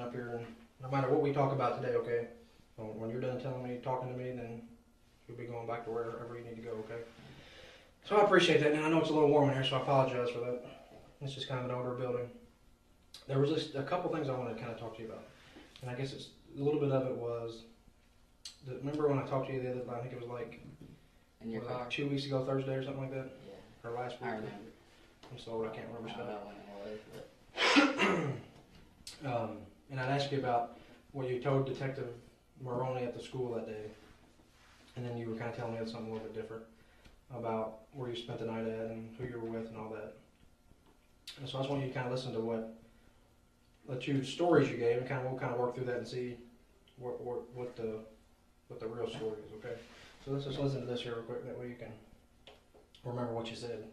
up here, and no matter what we talk about today, okay, when you're done talking to me, then you'll be going back to wherever you need to go, okay? So I appreciate that. Now, I know it's a little warm in here, so I apologize for that. It's just kind of an older building. There was just a couple things I wanted to kind of talk to you about. And I guess it's a little bit of it was, remember when I talked to you the other day, I think it was like, in your car? 2 weeks ago, Thursday or something like that? Yeah. Or last week? I remember. I'm so old, I can't remember I stuff. don't know when it was, but... And I'd ask you about what you told Detective Maroney at the school that day. And then you were kind of telling me something a little bit different about where you spent the night at and who you were with and all that. And so I just want you to kind of listen to the two stories you gave, and we'll kind of work through that and see what the real story is, okay? So let's just listen to this here real quick, that way you can remember what you said.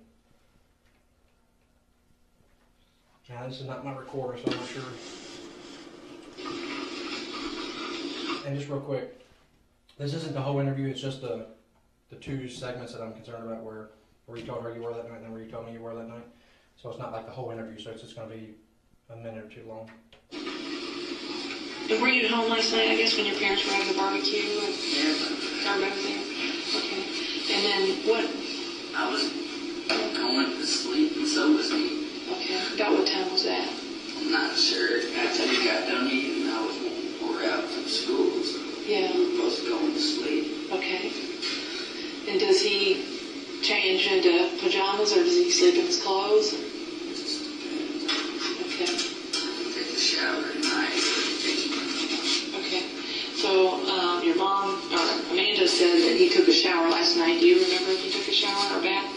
Now, this is not my recorder, so I'm not sure. And just real quick, this isn't the whole interview, it's just the two segments that I'm concerned about, where you told her you were that night and then where you told me you were that night. So it's not like the whole interview, so it's just going to be a minute or two long. And were you at home last night, I guess, when your parents were having the barbecue? Yeah. Everybody was there? Okay. And then what? I was going to sleep, and so was he. Okay. About what time was that? I'm not sure. After we got done eating, we're out from school, so yeah. we were both going to sleep. Okay. And does he change into pajamas, or does he sleep in his clothes? It just depends. Okay. Take a shower at night. Okay. So your mom, or Amanda, said that he took a shower last night. Do you remember if he took a shower or bath?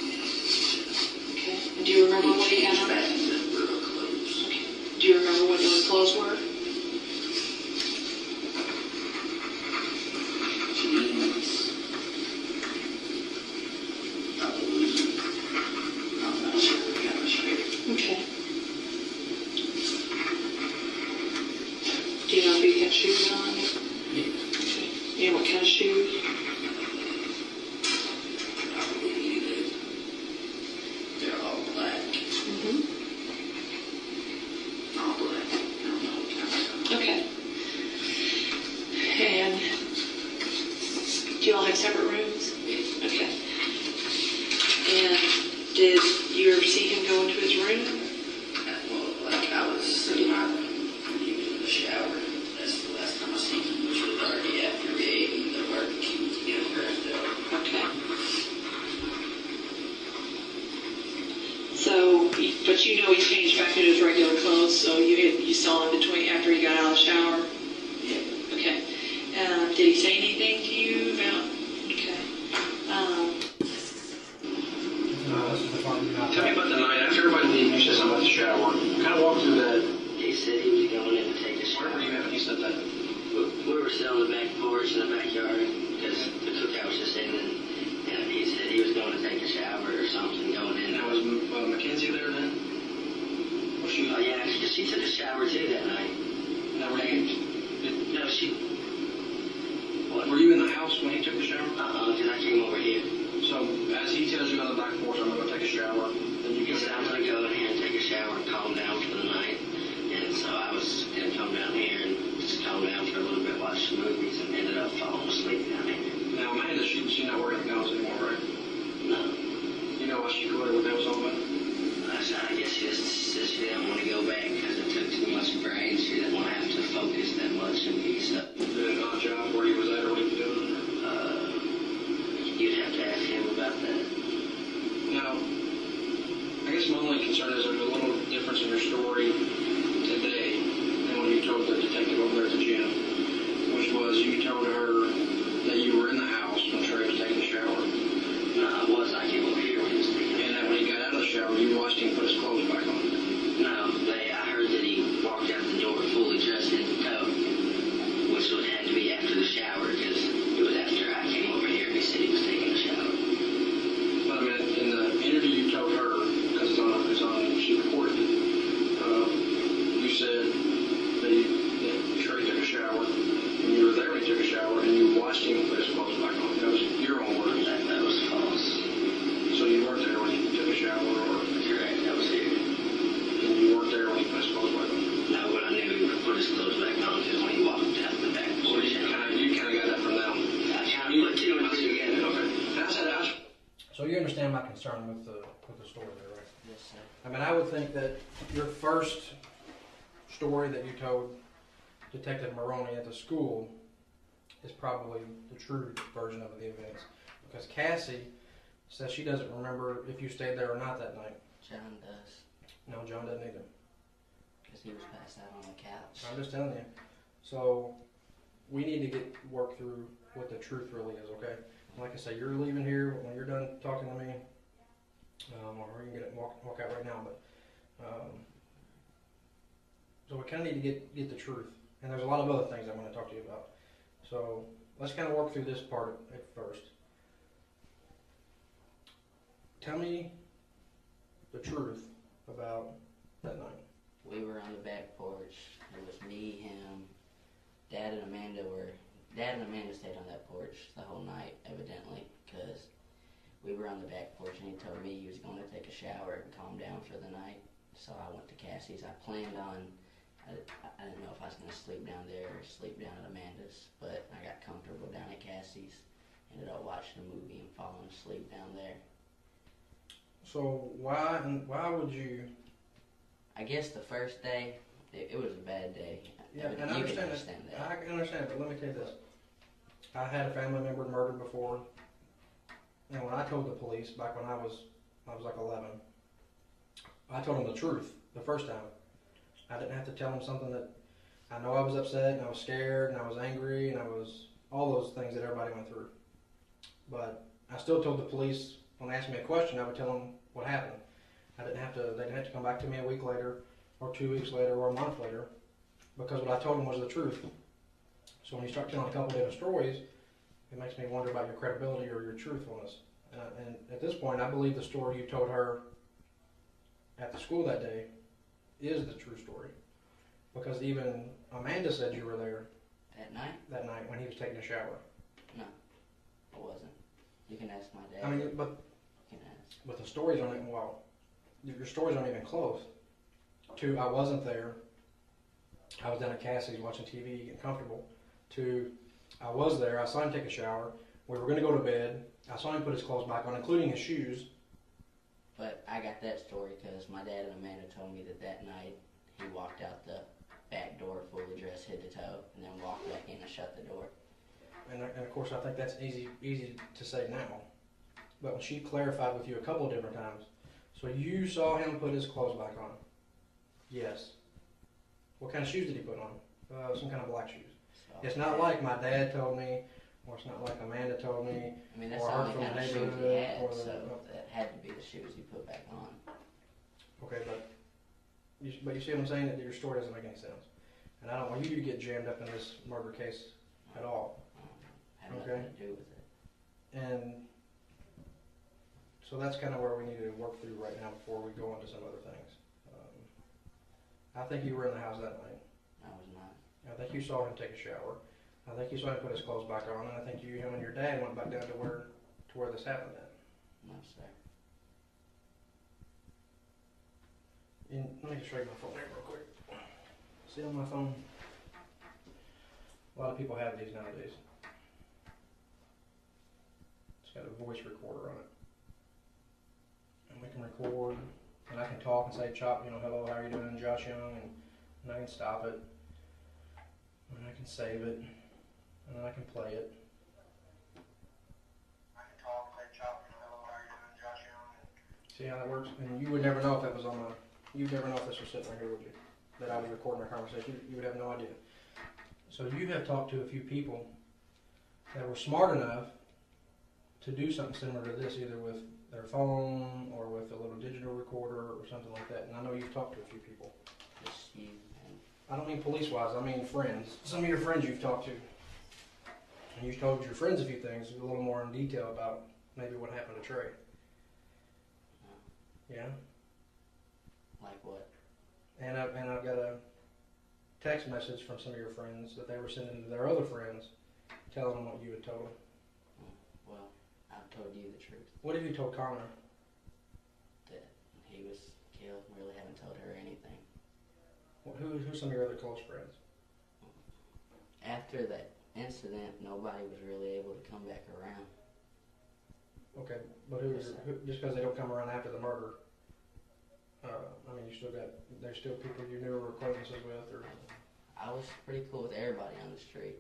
Okay. And do you remember what he had on? Back into real clothes. Okay. Do you remember what those clothes were? Jeans. I'm not sure what kind of shirt. Okay. Do you know if he had shoes on? Yeah. Okay. You know what kind of shoes? Probably they're all black. Mm-hmm. All black. I don't know what kind of. Okay. And do you all have separate rooms? Okay. And did you ever see him go into his room? Well, like I was sitting out in the shower. That's the last time I seen him, which was already after we ate and the barbecue was getting wrapped up. Okay. So, but you know he changed back into his regular clothes, so you saw him between after he got out of the shower? Yeah. Okay. Did he say anything to you about? Okay. This is the part you're not. Tell me about the night after everybody leaves. You said something about the shower. Kind of walk through that. He said he was going in to take a shower. Where were you at when he said that? We were still on the back porch in the backyard because the cookout was just ending, and he said he was going to take a shower or something going in. Now, was Mackenzie there then? Was she? Oh yeah, she took a shower too that night. Now, No, she. What? were you in the house when he took the shower? Because I came over here. So, as he tells you on the back porch, I'm going to go take a shower, then you He go said, I'm going to go in here and take a shower and calm down for the night. And so I was going to come down here and just calm down for a little bit, watch some movies, and ended up falling asleep down here. Now, Amanda, she's not working at McDonald's anymore, right? No. You know why she quit, what that was all about? I guess she just said she didn't want to go back because it took too much brain. She didn't want to have to focus that much and be stuck. Did an odd job where he was at or what he was doing? You'd have to ask him about that. Now, I guess my only concern is there's a little difference in your story today than when you told the detective over there at the gym, which was you told her that you were in the house when Trey was taking a shower. No, I was. I came over here when he was taking And that when he got out of the shower, you watched him put his clothes back on. No, I heard that he walked out the door fully dressed in the coat, which would have to be after the shower because it was after I came over here and he said he was taking a shower. But I mean, in the interview you told her, because she recorded it, you said that Trey took a shower, and you were there when he took a concern with the story there, right? Yes, sir. I mean, I would think that your first story that you told Detective Maroney at the school is probably the true version of the events. Because Cassie says she doesn't remember if you stayed there or not that night. John does. No, John doesn't either. Because he was passed out on the couch. I'm just telling you. So, we need to work through what the truth really is, okay? Like I say, you're leaving here when you're done talking to me, or you can walk out right now, but, so we kind of need to get the truth. And there's a lot of other things I want to talk to you about. So, let's kind of work through this part at first. Tell me the truth about that night. We were on the back porch. It was me, him, Dad and Amanda stayed on that porch the whole night, evidently, because we were on the back porch and he told me he was going to take a shower and calm down for the night. So I went to Cassie's. I planned on, I didn't know if I was going to sleep down there or sleep down at Amanda's, but I got comfortable down at Cassie's. Ended up watching a movie and falling asleep down there. So why would you? I guess the first day, it was a bad day. Yeah, and you I can understand understand that. I can understand, but let me tell you this. I had a family member murdered before, and when I told the police back when I was like 11, I told them the truth the first time. I didn't have to tell them something that I know I was upset and I was scared and I was angry and I was all those things that everybody went through. But I still told the police when they asked me a question, I would tell them what happened. They didn't have to come back to me a week later or 2 weeks later or a month later, because what I told them was the truth. So when you start telling a couple different stories, it makes me wonder about your credibility or your truthfulness. And at this point, I believe the story you told her at the school that day is the true story. Because even Amanda said you were there That night? that night when he was taking a shower. No, I wasn't. You can ask my dad. I mean, but You can ask. the stories aren't even, well, your stories aren't even close. To, I wasn't there. I was down at Cassie's watching TV, getting comfortable. To, I was there. I saw him take a shower. We were going to go to bed. I saw him put his clothes back on, including his shoes. But I got that story because my dad and Amanda told me that night he walked out the back door fully dressed head to toe and then walked back in and shut the door. And of course, I think that's easy to say now. But when she clarified with you a couple of different times, so you saw him put his clothes back on? Yes. What kind of shoes did he put on? Some kind of black shoes. So It's not like my dad told me, or it's not like Amanda told me. I mean, that's or the heard only from kind the of shoes he neighborhood, had, or so that had to be the shoes he put back on. Okay, but you see what I'm saying? That your story doesn't make any sense. And I don't want you to get jammed up in this murder case at all. Had Okay. nothing to do with it. And so that's kind of where we need to work through right now before we go on to some other things. I think you were in the house that night. I was not. I think you saw him take a shower. I think you saw him put his clothes back on, and I think him and your dad went back down to where this happened at. No, sir. And let me just show you my phone here real quick. See on my phone? A lot of people have these nowadays. It's got a voice recorder on it. And we can record, and I can talk and say, Chop, hello, how are you doing, Josh Young, and I can stop it, and I can save it, and then I can play it. I can talk and say, Chop, hello, how are you doing, Josh Young, and see how that works? And you would never know if that was on my, you'd never know if this was sitting right here, would you? That I was recording our conversation. You would have no idea. So you have talked to a few people that were smart enough to do something similar to this, either with their phone or with a little digital recorder or something like that. And I know you've talked to a few people. Just you and I don't mean police-wise, I mean friends. Some of your friends you've talked to. And you've told your friends a few things, a little more in detail about maybe what happened to Trey. Yeah? like what? And I've got a text message from some of your friends that they were sending to their other friends, telling them what you had told them. Well, I've told you the truth. What have you told Connor? That he was killed. Really haven't told her anything. Who's some of your other close friends? After that incident, nobody was really able to come back around. Okay, but just because they don't come around after the murder, I mean, there's still people you knew or were acquaintances with, or? I was pretty cool with everybody on the street.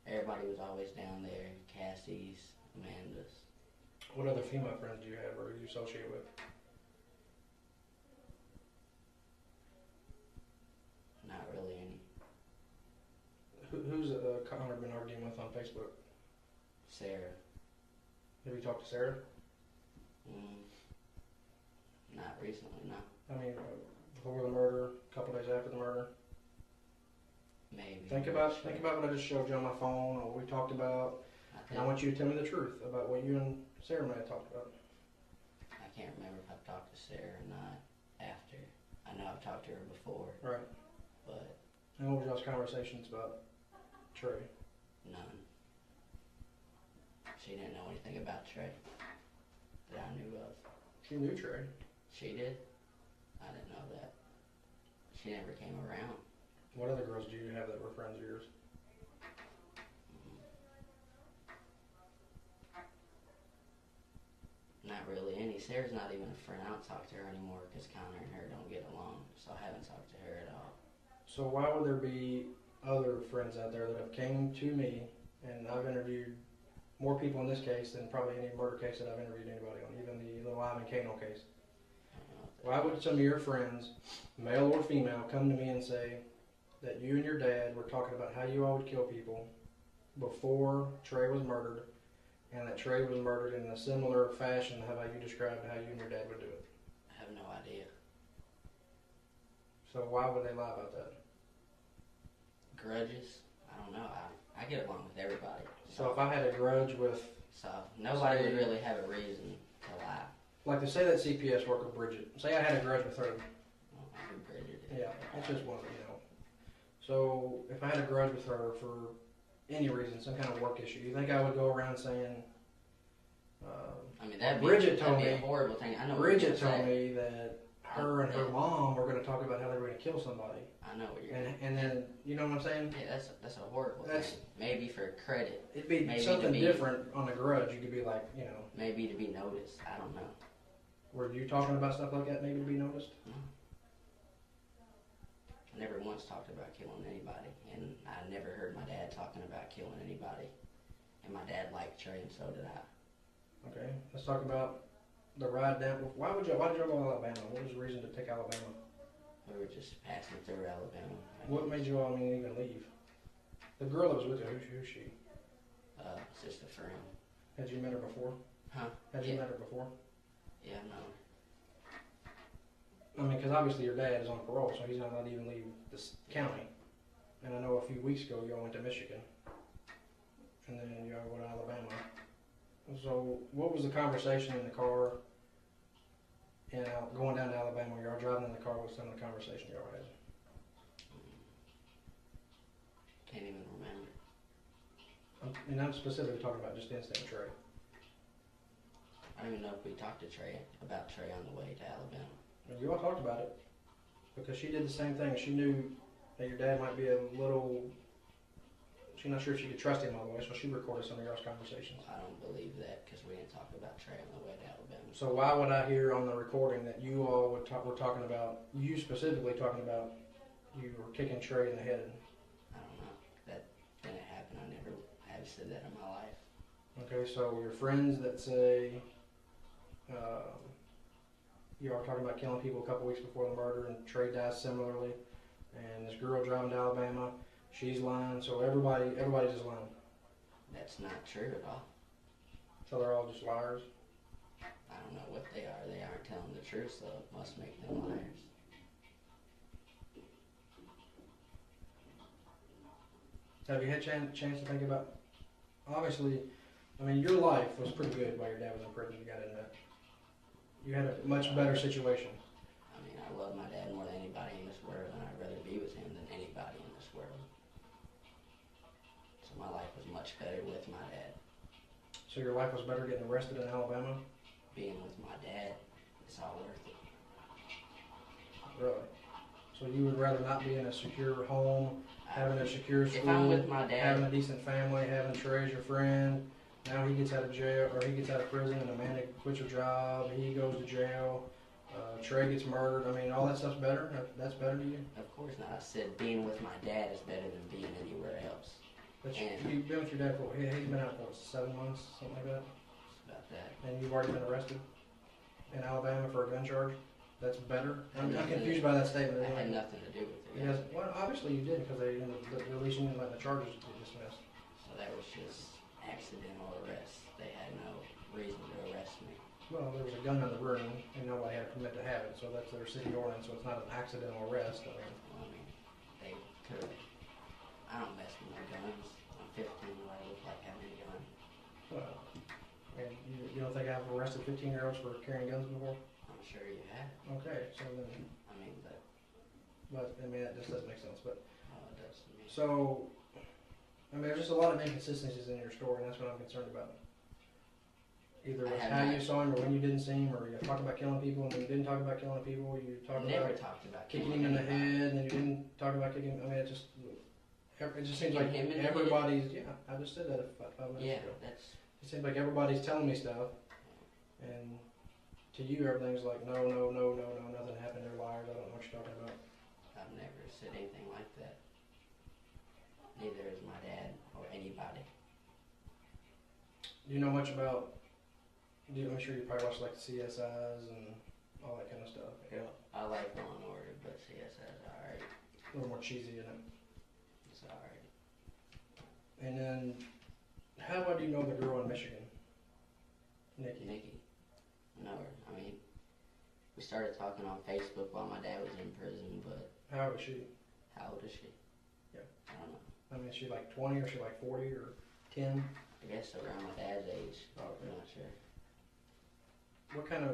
Everybody was always down there. Cassie's, Amanda's. What other female friends do you have or do you associate with? Not really any. Who's Connor been arguing with on Facebook? Sarah. Have you talked to Sarah? Not recently, no. I mean, before the murder, a couple days after the murder. Maybe. Think about what I just showed you on my phone, or what we talked about, and I want you to tell me the truth about what you and Sarah may have talked about. I can't remember if I've talked to Sarah or not after. I know I've talked to her before. Right. But. And what were y'all's conversations about Trey? None. She didn't know anything about Trey that I knew of. She knew Trey. She did? I didn't know that. She never came around. What other girls do you have that were friends of yours? Not really any. Sarah's not even a friend. I don't talk to her anymore because Connor and her don't get along. So I haven't talked to her at all. So why would there be other friends out there that have came to me, and I've interviewed more people in this case than probably any murder case that I've interviewed anybody on, even the Lyman Kano case. Why would some of your friends, male or female, come to me and say that you and your dad were talking about how you all would kill people before Trey was murdered, and that Trey was murdered in a similar fashion to how you described how you and your dad would do it? I have no idea. So why would they lie about that? Grudges? I don't know. I get along with everybody. So if I had a grudge with... So nobody would really have a reason to lie. Like to say that CPS worker Bridget, say I had a grudge with her. Well, I think Bridget did. Yeah, it's just one, you know. So if I had a grudge with her for any reason, some kind of work issue, you think I would go around saying, I mean, that'd be a horrible thing. I know Bridget told me that her and her mom were going to talk about how they were going to kill somebody. I know what you're and then, you know what I'm saying? Yeah, that's a horrible thing. Maybe for credit. It'd be something different on a grudge. You could be like, you know. Maybe to be noticed. I don't know. Were you talking about stuff like that maybe to be noticed? No. I never once talked about killing anybody, and I never heard my dad talking about killing anybody. And my dad liked Trey, and so did I. Okay, let's talk about the ride down. Why did y'all go to Alabama? What was the reason to take Alabama? We were just passing through Alabama. What made you all even leave? The girl that was with you, who's she? Just a friend. Had you met her before? Huh? Had you met her before? Yeah, no. I mean, because obviously your dad is on parole, so he's not allowed to even leave this county. And I know a few weeks ago y'all went to Michigan, and then y'all went to Alabama. So what was the conversation in the car and going down to Alabama? Y'all driving in the car, what's some of the conversation y'all had? Can't even remember. And I'm specifically talking about just the incident with Trey. I don't even know if we talked to Trey about Trey on the way to Alabama. And you all talked about it because she did the same thing. She knew that your dad might be a little. She's not sure if she could trust him all the way, so she recorded some of y'all's conversations. I don't believe that because we didn't talk about Trey on the way to Alabama. So why would I hear on the recording that you all were talking about, you specifically talking about, you were kicking Trey in the head? I don't know. That didn't happen. I never have said that in my life. Okay, so your friends that say you are talking about killing people a couple weeks before the murder and Trey dies similarly, and this girl driving to Alabama, she's lying, so everybody's just lying. That's not true at all. So they're all just liars? I don't know what they are. They aren't telling the truth, so it must make them liars. Have you had a chance to think about, obviously, I mean, your life was pretty good while your dad was in prison, you gotta admit. You had a much better situation. I mean, I love my dad more than anybody in this world, and I'd rather be with him than anybody in this world. So my life was much better with my dad. So your life was better getting arrested in Alabama? Being with my dad, it's all worth it. Really? So you would rather not be in a secure home, having a secure school, if I'm with my dad, having a decent family, having Trey as your friend, Now he gets out of jail, or he gets out of prison, and Amanda quits her job. He goes to jail. Trey gets murdered. I mean, all that stuff's better. That's better to you. Of course not. I said being with my dad is better than being anywhere else. But And- you've been with your dad for he's been out for what, 7 months, something like that. It's about that. And you've already been arrested in Alabama for a gun charge. That's better. I'm Nothing- confused by that statement. That had nothing to do with it. Because, well, obviously you did because they at least you didn't let the charges get dismissed. So that was just accidental arrest. They had no reason to arrest me. Well, there was a gun in the room and nobody had a permit to have it, so that's their city ordinance. So it's not an accidental arrest. I mean, Well, I mean, they could. I don't mess with no guns. I'm 15. Do I look like having a gun? well, and you don't think I've arrested 15-year-olds for carrying guns before? I'm sure you have. Okay, so then, I mean, but I mean that just doesn't make sense. But it does to me. so, I mean, there's just a lot of inconsistencies in your story, and that's what I'm concerned about. Either I it's have how not- you saw him, or when you didn't see him, or you talked about killing people, and then you didn't talk about killing people. You I talked never about talked about kicking killing him in the anybody. head, and then you didn't talk about kicking. I mean, it just seems Kicking like him in the head? everybody's. Yeah, I just said that about 5 minutes Yeah, ago. that's. It seems like everybody's telling me stuff, and to you, everything's like, no, nothing happened. They're liars. I don't know what you're talking about. I've never said anything like that. Neither is my dad or anybody. Do you know much about? I'm sure you probably watch like the CSIs and all that kind of stuff. Yeah, I like Law and Order, but CSI's alright. a little more cheesy in it. It's alright. And then, how well do you know the girl in Michigan, Nikki? Nikki. I know her. I mean, we started talking on Facebook while my dad was in prison, but How old is she? how old is she? Yeah. I don't know. I mean, is she like 20 or is she like 40 or 10? I guess around my dad's age. Oh, I'm okay. not sure.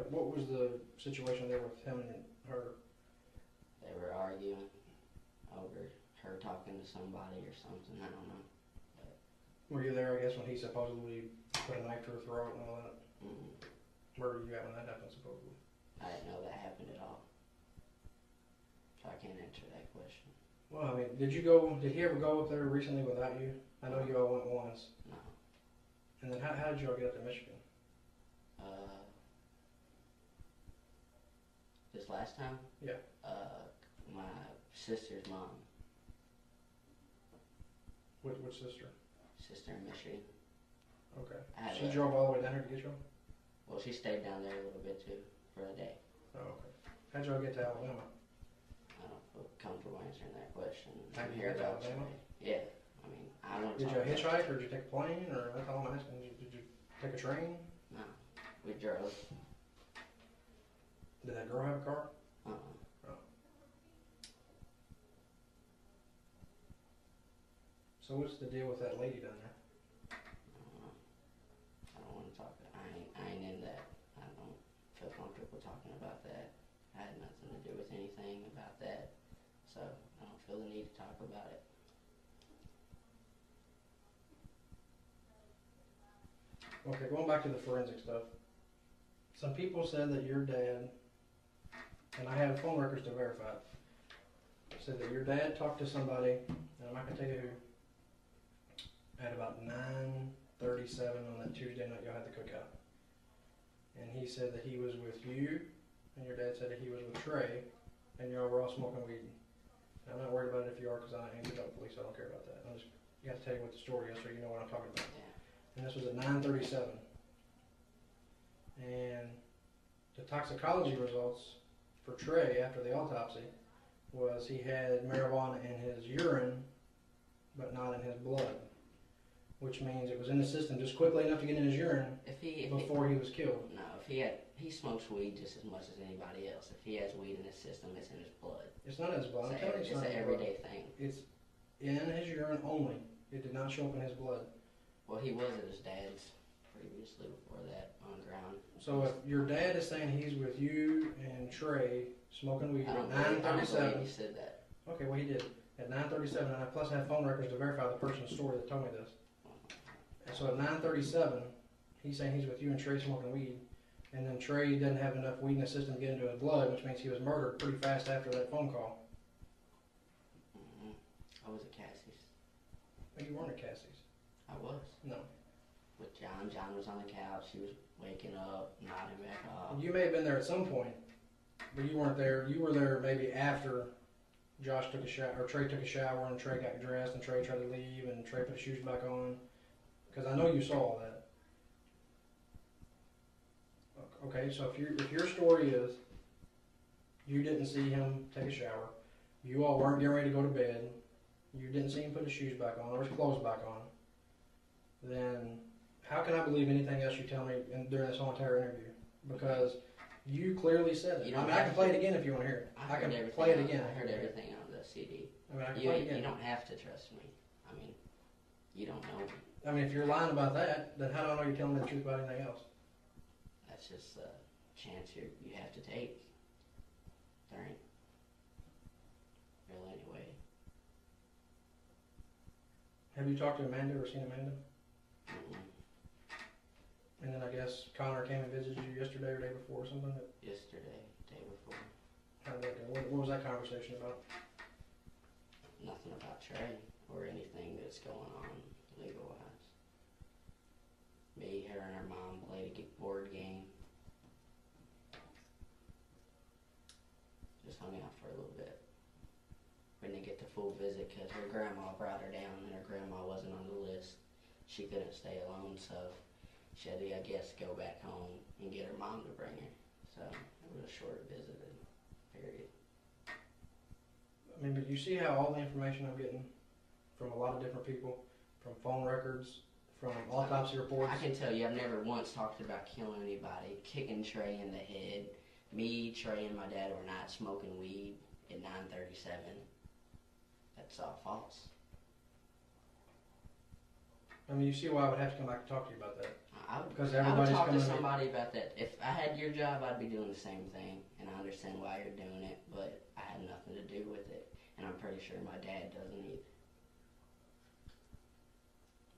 What was the situation there with him and her? They were arguing over her talking to somebody or something. I don't know. Were you there, I guess, when he supposedly put a knife to her throat and all that? Mm-mm. Where were you at when that happened, supposedly? I didn't know that happened at all. So I can't answer that question. Well, I mean, did he ever go up there recently without you? I know you all went once. No. And then how did you all get up to Michigan? This last time? Yeah. My sister's mom. Which sister? Sister in Michigan. Okay. I had She a- drove all the way down here to get you? Well, she stayed down there a little bit too, for a day. Oh, okay. How'd y'all get to Alabama? I don't feel comfortable answering that question. How'd I'm you here get to about Alabama? Trey. Yeah. I mean, I don't Did talk you about- hitchhike or did you take a plane or that's all I'm asking? Did you take a train? No. We drove. Did that girl have a car? Uh-uh. So what's the deal with that lady down there? I don't want to talk. I ain't in that. I don't feel comfortable talking about that. I had nothing to do with anything about that, so I don't feel the need to talk about it. Okay, going back to the forensic stuff. Some people said that your dad, and I have phone records to verify it, said that your dad talked to somebody, and I'm not going to tell you who, at about 9:37 on that Tuesday night y'all had the cookout. And he said that he was with you, and your dad said that he was with Trey, and y'all were all smoking weed. And I'm not worried about it if you are, because I ain't the police, so I don't care about that. I'm just got to tell you what the story is so you know what I'm talking about. Yeah. And this was at 9:37. And the toxicology results for Trey after the autopsy was he had marijuana in his urine, but not in his blood, which means it was in the system just quickly enough to get in his urine If he before he was killed. no, he smokes weed just as much as anybody else. If he has weed in his system, it's in his blood. It's not in his blood. I'm telling you, it's It's not an in his blood. everyday thing. It's in his urine only. It did not show up in his blood. Well, he was at his dad's previously before that on ground. So if your dad is saying he's with you and Trey smoking weed I at don't believe 9:37. he said that. Okay, well he did. At 9:37, and I plus have phone records to verify the person's story that told me this. And so at 9:37, he's saying he's with you and Trey smoking weed, and then Trey didn't have enough weed in his system to get into his blood, which means he was murdered pretty fast after that phone call. I was at Cassie's. But you weren't at Cassie's. I was. No. with John. John was on the couch. He was waking up, nodding back off. You may have been there at some point, but you weren't there. You were there maybe after Josh took a shower, or Trey took a shower, and Trey got dressed, and Trey tried to leave, and Trey put his shoes back on. Because I know you saw all that. Okay, so if your story is you didn't see him take a shower, you all weren't getting ready to go to bed, you didn't see him put his shoes back on or his clothes back on, then how can I believe anything else you tell me during this whole entire interview? Because you clearly said it. I mean, I can play it again if you want to hear it. I can play it again. I heard everything on the CD. I mean, I can play it again. You don't have to trust me. I mean, you don't know me. I mean, if you're lying about that, then how do I know you're telling me the truth about anything else? That's just a chance you have to take. There ain't really any way. Have you talked to Amanda or seen Amanda? Mm-mm. And then I guess Connor came and visited you yesterday or day before or something? Yesterday, day before. How did that go? What was that conversation about? Nothing about Trey or anything that's going on legal-wise. Me, her, and her mom played a board game. Just hung out for a little bit. We didn't get the full visit because her grandma brought her down and her grandma wasn't on the list. She couldn't stay alone, so she had to, I guess, go back home and get her mom to bring her. So it was a short visit, period. I mean, but you see how all the information I'm getting from a lot of different people, from phone records, from autopsy reports. I can tell you, I've never once talked about killing anybody, kicking Trey in the head. Me, Trey, and my dad were not smoking weed at 9:37. That's all false. I mean, you see why I would have to come back and talk to you about that. Because I would everybody's talk to coming somebody about that. If I had your job, I'd be doing the same thing, and I understand why you're doing it, but I had nothing to do with it, and I'm pretty sure my dad doesn't either.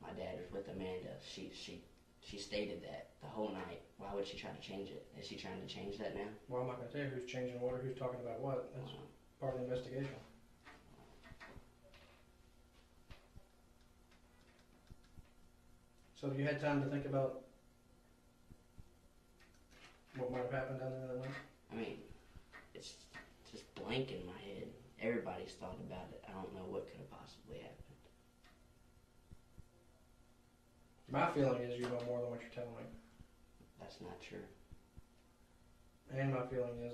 My dad was with Amanda. She stated that the whole night. Why would she try to change it? Is she trying to change that now? Well, I'm not going to tell you who's changing what or who's talking about what. That's part of the investigation. So have you had time to think about what might have happened down there that night? I mean, it's just blank in my head. Everybody's thought about it. I don't know what could have possibly happened. My feeling is you know more than what you're telling me. That's not true. And my feeling is,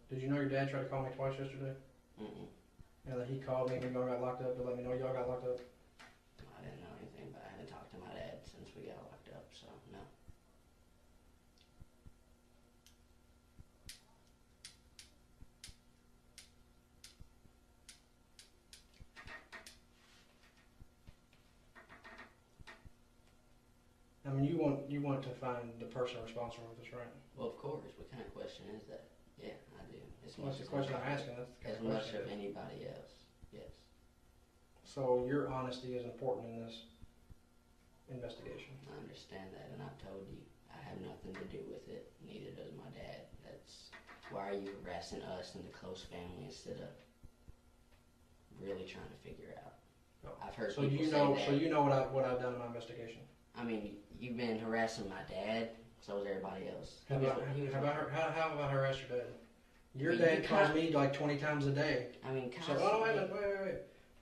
did you know your dad tried to call me twice yesterday? Mm-mm. And then he called me when y'all got locked up to let me know y'all got locked up? I didn't know anything, but I haven't talked to my dad since we got locked up, so no. I mean, you want to find the person responsible for this, right? Well, of course. What kind of question is that? Yeah, I do. As Well, that's the question I'm asking. That's the kind As of much question. of anybody else. Yes. So your honesty is important in this investigation. I understand that, and I've told you I have nothing to do with it. Neither does my dad. That's why are you harassing us and the close family instead of really trying to figure out? No. I've heard So people you say know, that. so you know what I've done in my investigation. I mean, you've been harassing my dad. So is everybody else. How about her harass your dad? Your I mean, dad calls me like 20 times a day. I mean, So, constantly. wait.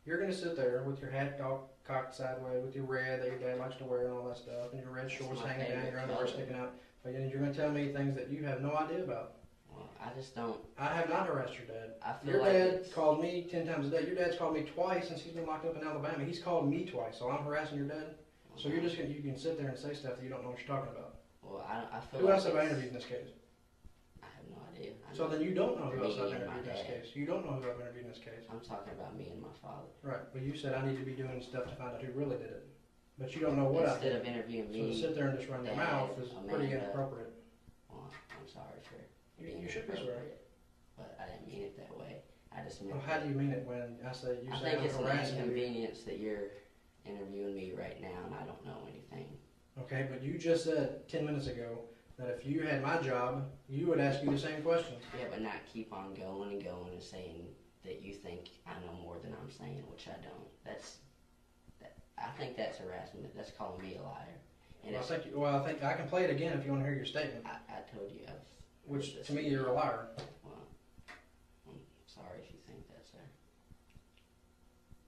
You're going to sit there with your hat cocked sideways, with your red that your dad likes to wear and all that stuff, and your red shorts my hanging down, favorite your underwear color. sticking out. But then you're going to tell me things that you have no idea about. Well, I just don't. I have not harassed your dad. I feel Your like dad it's- called me 10 times a day. Your dad's called me twice since he's been locked up in Alabama. He's called me twice, so I'm harassing your dad. So you're just you can sit there and say stuff that you don't know what you're talking about. Well, I feel Who like else have I it's- interviewed in this case? I have no idea. So then you don't know who else Me I've and interviewed my in this dad. case. You don't know who I've interviewed in this case. I'm talking about me and my father. Right, but you said I need to be doing stuff to find out who really did it. But you don't know what I Instead did. of interviewing So to me, sit there and just run your Dad, mouth is pretty Amanda. inappropriate. well, I'm sorry for You being should be swearing. inappropriate, but I didn't mean it that way. I just meant Well, how do you mean it when I say you I say think I'm it's an harassing you? inconvenience that you're interviewing me right now and I don't know anything. Okay, but you just said 10 minutes ago that if you had my job, you would ask you the same questions. Yeah, but not keep on going and going and saying that you think I know more than I'm saying, which I don't. I think that's harassment. That's calling me a liar. And Well, it's, I think I can play it again if you want to hear your statement. I told you I've Which heard to this. me, you're a liar. Well, I'm sorry if you think that, sir.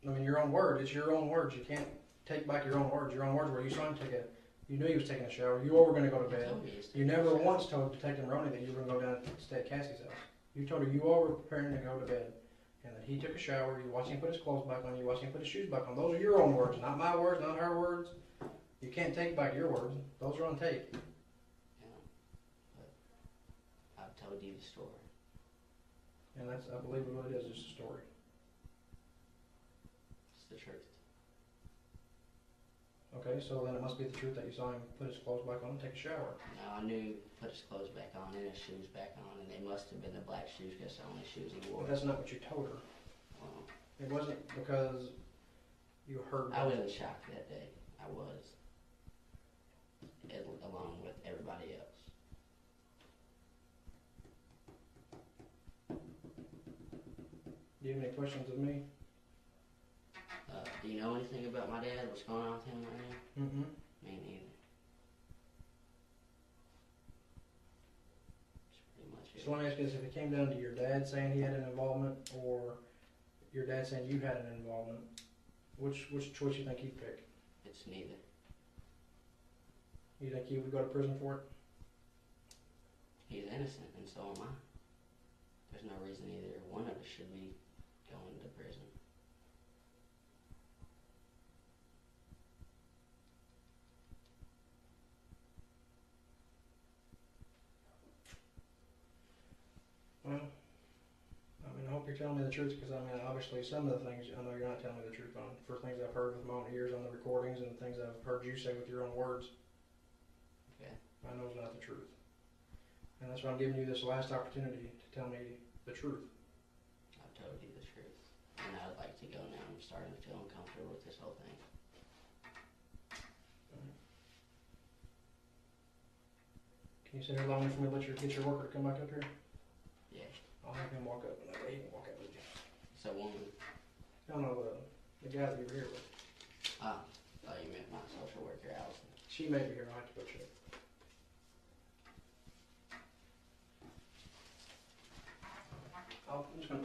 I mean, your own word. It's your own words. You can't take back your own words. Your own words where you saw him take a. You knew he was taking a shower. You all were going to go to I bed. told you, it's You never once told Detective Maroney that you were going to go down and stay at Cassie's house. You told her you all were preparing to go to bed, and that he took a shower. You watched him put his clothes back on. You watched him put his shoes back on. Those are your own words, not my words, not her words. You can't take back your words. Those are on tape. Yeah. But I've told you the story. And that's, I believe what it is, just a story. It's the truth. Okay, so then it must be the truth that you saw him put his clothes back on and take a shower. Now I knew he put his clothes back on and his shoes back on, and they must have been the black shoes because they're the only shoes he wore. But that's not what you told her. Well, It wasn't because you heard I that. was in shock that day. I was. Along with everybody else. Do you have any questions of me? Do you know anything about my dad? What's going on with him right now? Mm-hmm. Me neither. That's pretty much it. So let me ask you this, if it came down to your dad saying he had an involvement or your dad saying you had an involvement, which choice you think he'd pick? It's neither. You think he would go to prison for it? He's innocent, and so am I. There's no reason either one of us should be going to prison. Well, I mean, I hope you're telling me the truth, because I mean, obviously some of the things I know you're not telling me the truth on, for things I've heard with my own ears on the recordings and things I've heard you say with your own words. Okay. I know it's not the truth. And that's why I'm giving you this last opportunity to tell me the truth. I've told you the truth. And I'd like to go now. I'm starting to feel uncomfortable with this whole thing. Can you sit here long enough for me to get your worker to come back up here? Yeah. I'll have him walk up, and that way he can walk up with you. So woman. No, no, the guy that you were here with. Ah, thought you meant my social worker, Allison. She may be here, I'll have to go check. I'm just gonna